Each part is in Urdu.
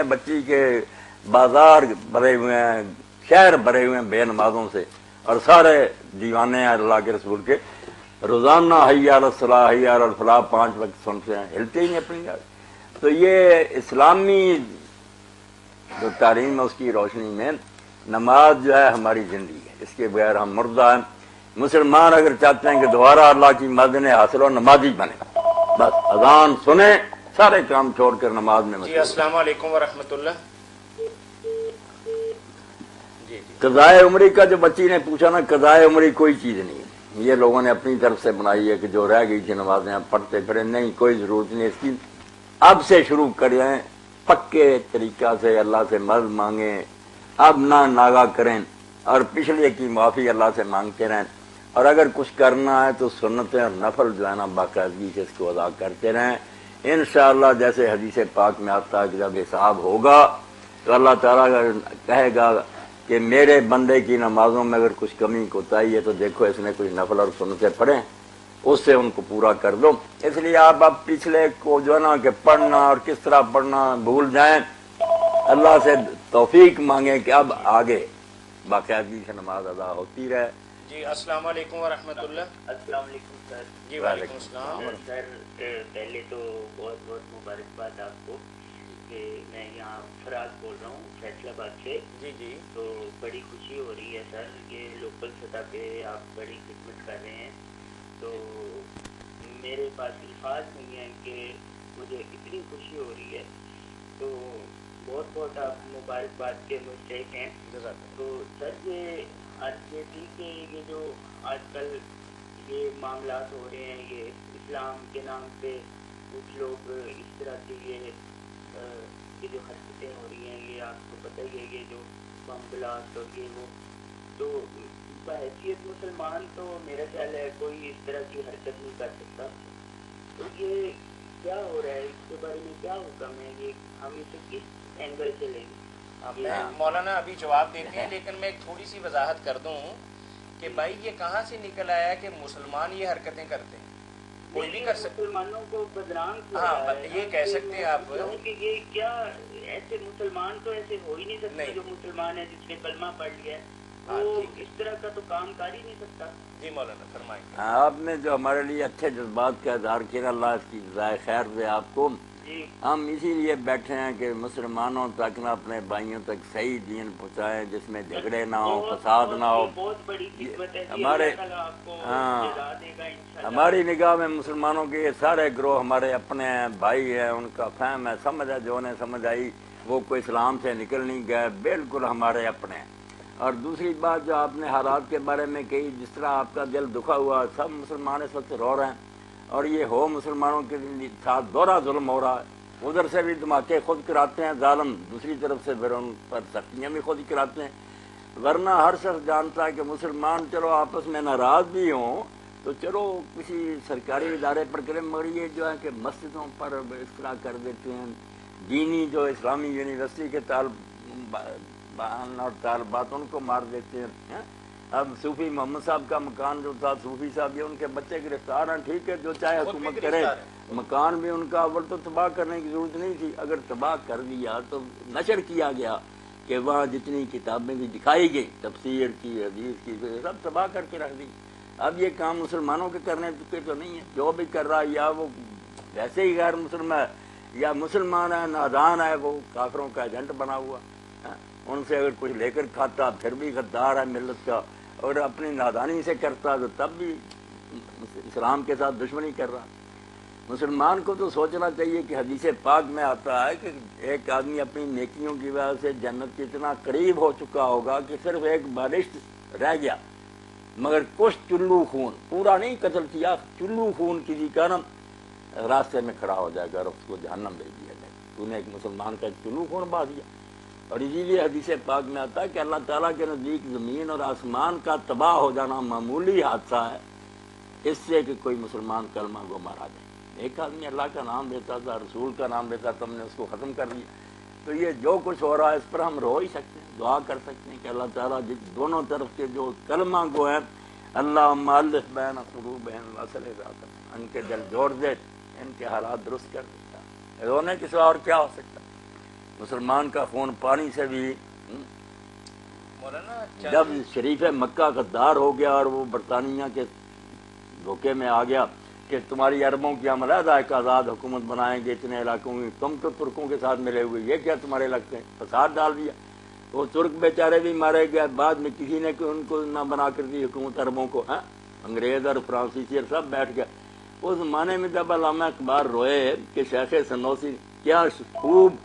بچی کے بازار بھرے ہوئے ہیں، شہر بھرے ہوئے ہیں بے نمازوں سے، اور سارے دیوانے ہیں اللہ کے رسول کے، روزانہ حی علی الصلاح حی علی الفلاح 5 وقت سنتے ہیں، ہلتے ہی نہیں اپنی جگہ۔ تو یہ اسلامی جو تعلیم ہے اس کی روشنی میں نماز جو ہے ہماری زندگی ہے، اس کے بغیر ہم مردہ ہیں۔ مسلمان اگر چاہتے ہیں کہ دوبارہ اللہ کی مدد حاصل ہو، نمازی بنے، بس اذان سنیں، سارے کام چھوڑ کر نماز میں جی السلام علیکم ورحمۃ اللہ۔ قضائے عمری کا جو بچی نے پوچھا نا، قضائے عمری کوئی چیز نہیں ہے، یہ لوگوں نے اپنی طرف سے بنائی ہے کہ جو رہ گئی تھی نمازیں آپ پڑھتے پھرے، نہیں، کوئی ضرورت نہیں اس کی۔ اب سے شروع کریں، پکے طریقہ سے اللہ سے مدد مانگیں، اب نہ ناغا کریں، اور پچھلے کی معافی اللہ سے مانگتے رہیں، اور اگر کچھ کرنا ہے تو سنتیں اور نفل جو ہے نا باقاعدگی سے اس کو ادا کرتے رہیں۔ انشاءاللہ جیسے حدیث پاک میں آتا ہے کہ جب حساب ہوگا تو اللہ تعالیٰ کہے گا کہ میرے بندے کی نمازوں میں اگر کچھ کمی کوتاہی ہے تو دیکھو اس نے کچھ نفل اور سنتیں پڑھیں، اس سے ان کو پورا کر دو۔ اس لیے آپ اب پچھلے کو جو ہے نا کہ پڑھنا اور کس طرح پڑھنا بھول جائیں، اللہ سے توفیق مانگیں کہ اب آگے باقاعدگی سے نماز ادا ہوتی رہے۔ جی السلام علیکم ورحمۃ اللہ۔ السلام علیکم سر۔ جی وعلیکم السلام۔ سر پہلے تو بہت بہت مبارکباد آپ کو، کہ میں یہاں فراز بول رہا ہوں فیصل آباد سے۔ جی جی، تو بڑی خوشی ہو رہی ہے سر، یہ لوکل سطح پہ آپ بڑی خدمت کر رہے ہیں، تو میرے پاس الفاظ نہیں ہیں کہ مجھے اتنی خوشی ہو رہی ہے، تو بہت بہت آپ مبارکباد کے مستحق ہیں۔ تو سر یہ آج یہ تھی کہ یہ جو آج کل یہ معاملات ہو رہے ہیں، یہ اسلام کے نام پہ کچھ لوگ اس طرح کی یہ جو حرکتیں ہو رہی ہیں، یہ آپ کو پتہ ہی ہے، یہ جو بم بلاسٹ اور یہ وہ، تو بحیثیت مسلمان تو میرا خیال ہے کوئی اس طرح کی حرکت نہیں کر سکتا، تو یہ کیا ہو رہا ہے، اس کے بارے میں کیا حکم ہے، یہ ہم اسے کس اینگل سے لیں گے؟ مولانا ابھی جواب دیتے ہیں، لیکن میں ایک تھوڑی سی وضاحت کر دوں کہ بھائی یہ کہاں سے نکل آیا کہ مسلمان یہ حرکتیں کرتے ہیں؟ کوئی بھی کر سکتا، مسلمانوں کو بدنام کیا ہاں ہے، یہ کہہ سکتے ہیں آپ کہ یہ کیا ایسے مسلمان تو ایسے ہو ہی نہیں سکتے، جو مسلمان ہے جس نے کلمہ پڑھ لیا ہے وہ اس طرح کا تو کام کر ہی نہیں سکتا۔ جی مولانا فرمائیں۔ آپ نے جو ہمارے لیے اچھے جذبات کا اظہار کیا، اللہ اس کی جزائے خیر دے آپ کو۔ ہم اسی لیے بیٹھے ہیں کہ مسلمانوں تک نہ اپنے بھائیوں تک صحیح دین پہنچائیں، جس میں جھگڑے نہ ہو، فساد نہ ہو۔ ہماری نگاہ میں مسلمانوں کے یہ سارے گروہ ہمارے اپنے ہیں، بھائی ہیں، ان کا فہم ہے، سمجھ ہے، جو انہیں سمجھ آئی وہ کوئی اسلام سے نکل نہیں گئے، بالکل ہمارے اپنے ہیں۔ اور دوسری بات جو آپ نے حالات کے بارے میں کہی، جس طرح آپ کا دل دکھا ہوا، سب مسلمان اس وقت رو رہے ہیں، اور یہ ہو مسلمانوں کے ساتھ دوہرا ظلم ہو رہا ہے، ادھر سے بھی دھماکے خود کراتے ہیں ظالم، دوسری طرف سے پھر ان پر سختیاں بھی خود ہی کراتے ہیں۔ ورنہ ہر شخص جانتا ہے کہ مسلمان چلو آپس میں ناراض بھی ہوں تو چلو کسی سرکاری ادارے پر کریں، مگر یہ جو ہے کہ مسجدوں پر اس طرح کر دیتے ہیں، دینی جو اسلامی یونیورسٹی کے اور طالبات ان کو مار دیتے ہیں۔ اب صوفی محمد صاحب کا مکان جو تھا، صوفی صاحب یہ ان کے بچے گرفتار ہیں، ٹھیک ہے، جو چاہے حکومت کرے، مکان بھی ان کا اول تو تباہ کرنے کی ضرورت نہیں تھی، اگر تباہ کر دیا تو نشر کیا گیا کہ وہاں جتنی کتابیں بھی دکھائی گئی تفسیر کی، حدیث کی، سب تباہ کر کے رکھ دی۔ اب یہ کام مسلمانوں کے کرنے کے تو نہیں ہے، جو بھی کر رہا ہے یا وہ ویسے ہی غیر مسلم ہے یا مسلمان ہے، نادان ہے، وہ کافروں کا ایجنٹ بنا ہوا، ان سے اگر کچھ لے کر کھاتا پھر بھی غدار ہے ملت کا، اور اپنی نادانی سے کرتا تو تب بھی اسلام کے ساتھ دشمنی کر رہا۔ مسلمان کو تو سوچنا چاہیے کہ حدیث پاک میں آتا ہے کہ ایک آدمی اپنی نیکیوں کی وجہ سے جنت کے اتنا قریب ہو چکا ہوگا کہ صرف ایک بالشت رہ گیا، مگر کچھ چلو خون، پورا نہیں قتل کیا، چلو خون کسی کا نا راستے میں کھڑا ہو جائے گا اور اس کو جہنم بھیج دیا جائے گا، تو نے ایک مسلمان کا چلو خون بہا دیا۔ اور اسی لیے حدیث پاک میں آتا ہے کہ اللہ تعالیٰ کے نزدیک زمین اور آسمان کا تباہ ہو جانا معمولی حادثہ ہے اس سے کہ کوئی مسلمان کلمہ گو مارا جائے۔ ایک آدمی اللہ کا نام لیتا تھا، رسول کا نام لیتا تھا، ہم نے اس کو ختم کر دیا۔ تو یہ جو کچھ ہو رہا ہے اس پر ہم رو ہی سکتے ہیں، دعا کر سکتے ہیں کہ اللہ تعالیٰ دونوں طرف کے جو کلمہ گو ہیں، اللہ مالف بین قلوبہم واصلح ذات ان کے دل جوڑ دے، ان کے حالات درست کر دیتا۔ رونے کے سوا اور کیا ہو سکتا؟ مسلمان کا خون پانی سے بھی مولانا جب شریف مکہ غدار ہو گیا اور وہ برطانیہ کے دھوکے میں آ گیا کہ تمہاری عربوں کی ہم علیحدہ ایک آزاد حکومت بنائیں گے اتنے علاقوں میں، تم تو ترکوں کے ساتھ ملے ہوئے، یہ کیا تمہارے لگتے ہیں، فساد ڈال دیا. وہ ترک بیچارے بھی مارے گئے، بعد میں کسی نے ان کو نہ بنا کر دی حکومت عربوں کو. ہاں انگریز اور فرانسیسی اور سب بیٹھ گئے. اس زمانے میں جب علامہ اقبال روئے کہ شیخ سنوسی کیا خوب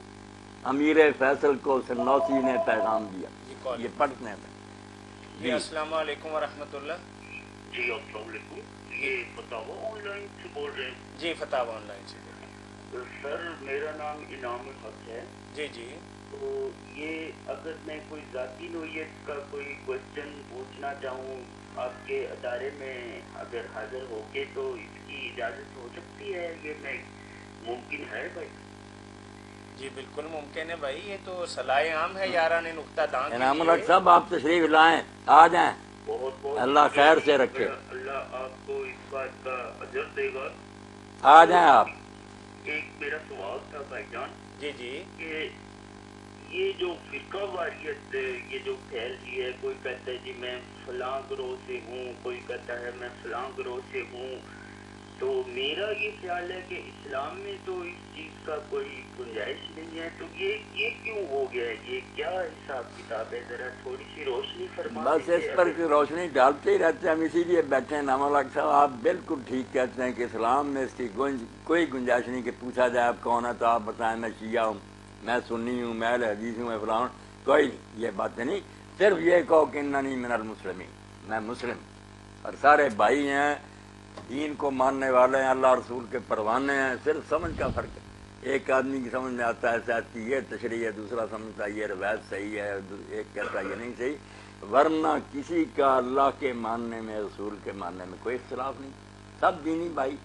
امیر فیصل کو سنوسی نے پیغام دیا، یہ پڑھتے ہیں. جی السلام علیکم ورحمۃ اللہ. جی السلام علیکم، یہ فتاوا آن لائن سے بول رہے ہیں؟ جی فتاوا آن لائن سے. سر میرا نام انعام الحق ہے. جی جی. تو یہ اگر میں کوئی ذاتی نوعیت کا کوئی کوشچن پوچھنا چاہوں آپ کے ادارے میں اگر حاضر ہو کے تو اس کی اجازت ہو سکتی ہے؟ یہ میں ممکن ہے بھائی؟ جی بالکل ممکن ہے بھائی، یہ تو صلاح عام ہے یاران نقطہ دان. انعام الحق صاحب آپ تشریف لائیں، آ جائیں، بہت بہت اللہ خیر سے رکھے. اللہ آپ کو اس بات کا اجر دے گا. آ جائیں آپ. ایک میرا سوال تھا بھائی جان جی جی. کہ یہ جو فرقہ واریت یہ جو پھیل رہی ہے، کوئی کہتا ہے جی میں فلاں گروہ سے ہوں، کوئی کہتا ہے میں فلاں گروہ سے ہوں، تو میرا یہ خیال ہے کہ اسلام میں تو اس چیز کا کوئی گنجائش نہیں ہے. تو یہ کیوں ہو گیا ہے؟ یہ کیا حساب کتاب ہے؟ ذرا تھوڑی سی روشنی فرما بس دیجیے. اس پر روشنی ڈالتے ہی رہتے ہیں ہم، اسی لیے بیٹھے ہیں. انعام الحق صاحب آپ بالکل ٹھیک کہتے ہیں کہ اسلام میں اس کی کوئی گنجائش نہیں کہ پوچھا جائے آپ کون ہے تو آپ بتائیں میں شیعہ ہوں، میں سنی ہوں، میں اہل حدیث ہوں، میں فلاں ہوں. کوئی نہیں، یہ باتیں نہیں. صرف یہ کہو کہ اننی من المسلمین، میں مسلم، اور سارے بھائی ہیں، دین کو ماننے والے ہیں، اللہ رسول کے پروانے ہیں. صرف سمجھ کا فرق ہے. ایک آدمی کی سمجھ میں آتا ہے شاید کہ یہ تشریح ہے، دوسرا سمجھتا ہے یہ روایت صحیح ہے، ایک کہتا ہے یہ نہیں صحیح. ورنہ کسی کا اللہ کے ماننے میں، رسول کے ماننے میں کوئی اختلاف نہیں، سب دینی بھائی.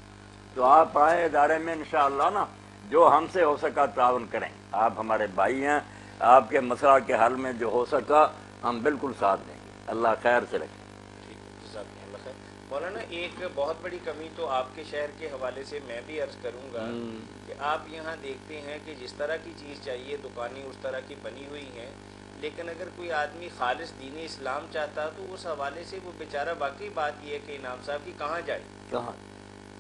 تو آپ آئے ادارے میں انشاءاللہ نا، جو ہم سے ہو سکا تعاون کریں. آپ ہمارے بھائی ہیں، آپ کے مسئلہ کے حل میں جو ہو سکا ہم بالکل ساتھ دیں گے. اللہ خیر سے رکھیں. مولانا ایک بہت بڑی کمی تو آپ کے شہر کے حوالے سے میں بھی عرض کروں گا کہ آپ یہاں دیکھتے ہیں کہ جس طرح کی چیز چاہیے دکانیں اس طرح کی بنی ہوئی ہیں، لیکن اگر کوئی آدمی خالص دین اسلام چاہتا تو اس حوالے سے وہ بیچارہ واقعی بات یہ ہے کہ انعام صاحب کی کہاں جائے،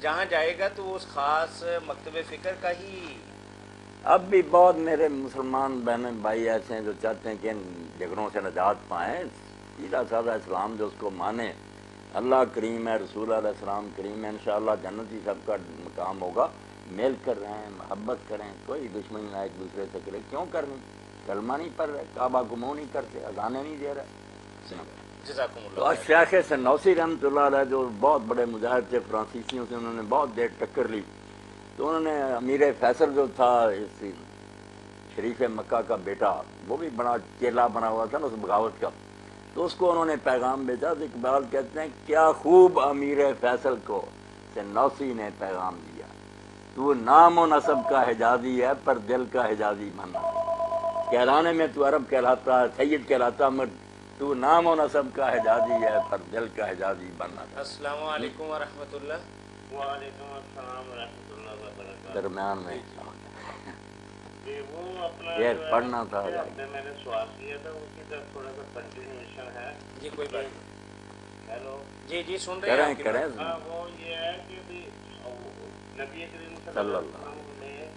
جہاں جائے گا تو اس خاص مکتب فکر کا ہی. اب بھی بہت میرے مسلمان بہن بھائی ایسے ہیں جو چاہتے ہیں کہ ان جھگڑوں سے نجات پائیں. سیدھا سادہ اسلام جو اس کو مانے، اللہ کریم ہے، رسول علیہ السلام کریم ہے، انشاءاللہ جنت ہی سب کا مقام ہوگا. مل کر رہیں، محبت کریں، کوئی دشمنی نہ ایک دوسرے سے کرے. کیوں کرنی؟ کلمہ نہیں پڑھ رہے، کعبہ کو منہ نہیں کرتے، اذانے نہیں دے رہے. جزاکم تو اللہ. شیخ سنوسی رحمۃ اللہ علیہ جو بہت بڑے مجاہد تھے، فرانسیسیوں سے انہوں نے بہت دیر ٹکر لی. تو انہوں نے امیر فیصل جو تھا اس شریف مکہ کا بیٹا، وہ بھی بڑا چیلا بنا ہوا تھا نا اس بغاوت کا، تو اس کو انہوں نے پیغام بھیجا. تو اقبال کہتے ہیں کیا خوب امیر فیصل کو سنوسی نے پیغام دیا، تو نام و نسب کا حجازی ہے پر دل کا حجازی بننا. کہلانے میں تو عرب کہلاتا، سید کہلاتا، مگر تو نام و نسب کا حجازی ہے پر دل کا حجازی بننا. السلام علیکم ورحمۃ اللہ. وعلیکم السلام ورحمۃ اللہ وبرکاتہ. درمیان میں وہ اپنا یہ پڑھنا تھا، میں نے سوال کیا تھا اسی کا تھوڑا سا کنٹینیوشن ہے. جی کوئی بات نہیں. ہیلو جی جی سن رہے ہیں. کریں. ہاں وہ یہ ہے کہ نبی کریم صلی اللہ علیہ وسلم نے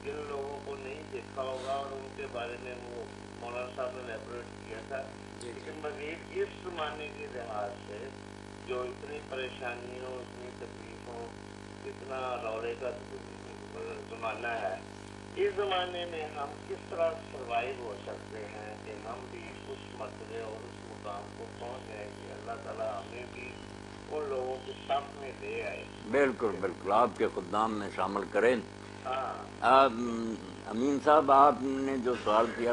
جن لوگوں کو نہیں دیکھا ہوگا اور ان کے بارے میں وہ مولانا صاحب نے ایلیبریٹ کیا تھا، لیکن مزید اس زمانے کے لحاظ سے جو اتنی پریشانیوں، اتنی تکلیفوں، اتنا رولے کا زمانہ ہے، اس زمانے میں ہم کس طرح سروائیو ہو سکتے ہیں کہ ہم بھی اس مرتبے اور اس مقام کو پہنچ جائیں کہ اللہ تعالیٰ ہمیں بھی ان لوگوں کے صف میں لے آئے. بالکل بالکل آپ کے خدام میں شامل کریں. ہاں امین صاحب آپ نے جو سوال کیا